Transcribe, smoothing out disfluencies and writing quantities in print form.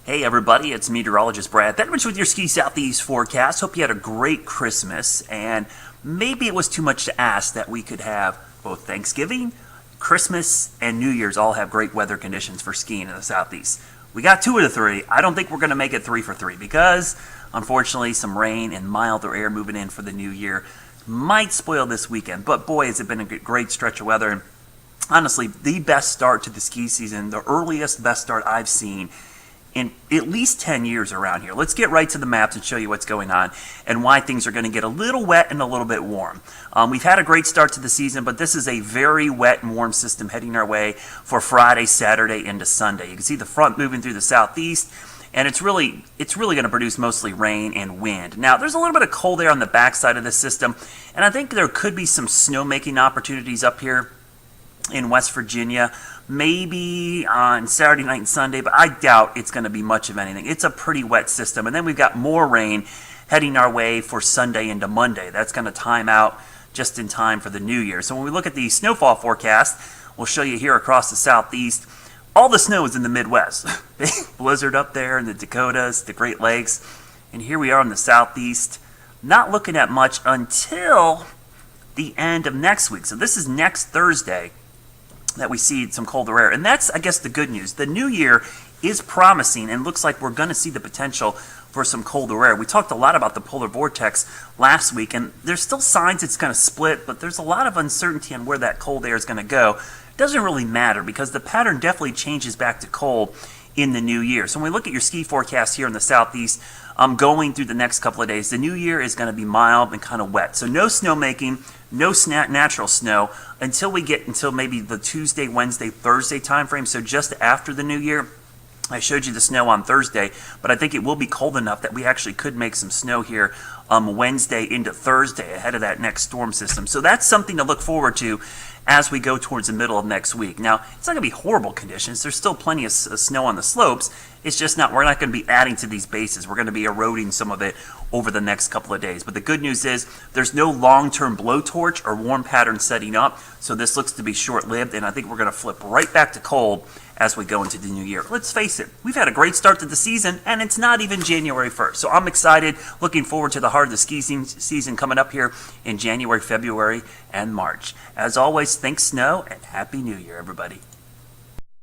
Hey everybody, it's meteorologist Brad Benrich with your Ski Southeast forecast. Hope you had a great Christmas, and maybe it was too much to ask that we could have both Thanksgiving, Christmas, and New Year's all have great weather conditions for skiing in the Southeast. We got 2 of the 3. I don't think we're going to make it 3 for 3 because, unfortunately, some rain and milder air moving in for the new year might spoil this weekend. But boy, has it been a great stretch of weather. And honestly, the best start to the ski season, the earliest best start I've seen in at least 10 years around here. Let's get right to the maps and show you what's going on and why things are going to get a little wet and a little bit warm. We've had a great start to the season, but this is a very wet and warm system heading our way for Friday, Saturday, into Sunday. You can see the front moving through the southeast, and it's really going to produce mostly rain and wind. Now, there's a little bit of cold air on the backside of this system, and I think there could be some snowmaking opportunities up here in West Virginia, maybe on Saturday night and Sunday, but I doubt it's going to be much of anything. It's a pretty wet system, and then we've got more rain heading our way for Sunday into Monday. That's going to time out just in time for the new year. So when we look at the snowfall forecast, we'll show you here across the southeast, all the snow is in the Midwest. Big blizzard up there in the Dakotas, the Great Lakes, and here we are in the southeast, not looking at much until the end of next week. So this is next Thursday that we see some colder air. And that's, I guess, the good news. The new year is promising and looks like we're going to see the potential for some colder air. We talked a lot about the polar vortex last week, and there's still signs it's going to split, but there's a lot of uncertainty on where that cold air is going to go. It doesn't really matter because the pattern definitely changes back to cold in the new year. So when we look at your ski forecast here in the southeast, going through the next couple of days, the new year is going to be mild and kind of wet. So no snowmaking, no natural snow until maybe the Tuesday, Wednesday, Thursday time frame. So just after the new year. I showed you the snow on Thursday, but I think it will be cold enough that we actually could make some snow here Wednesday into Thursday ahead of that next storm system. So that's something to look forward to as we go towards the middle of next week. Now, it's not going to be horrible conditions. There's still plenty of snow on the slopes. It's just we're not going to be adding to these bases. We're going to be eroding some of it over the next couple of days. But the good news is there's no long-term blowtorch or warm pattern setting up, so this looks to be short-lived, and I think we're going to flip right back to cold as we go into the new year. Let's face it, we've had a great start to the season, and it's not even January 1st. So I'm excited, looking forward to the heart of the ski season coming up here in January, February, and March. As always, thanks, snow, and Happy New Year, everybody.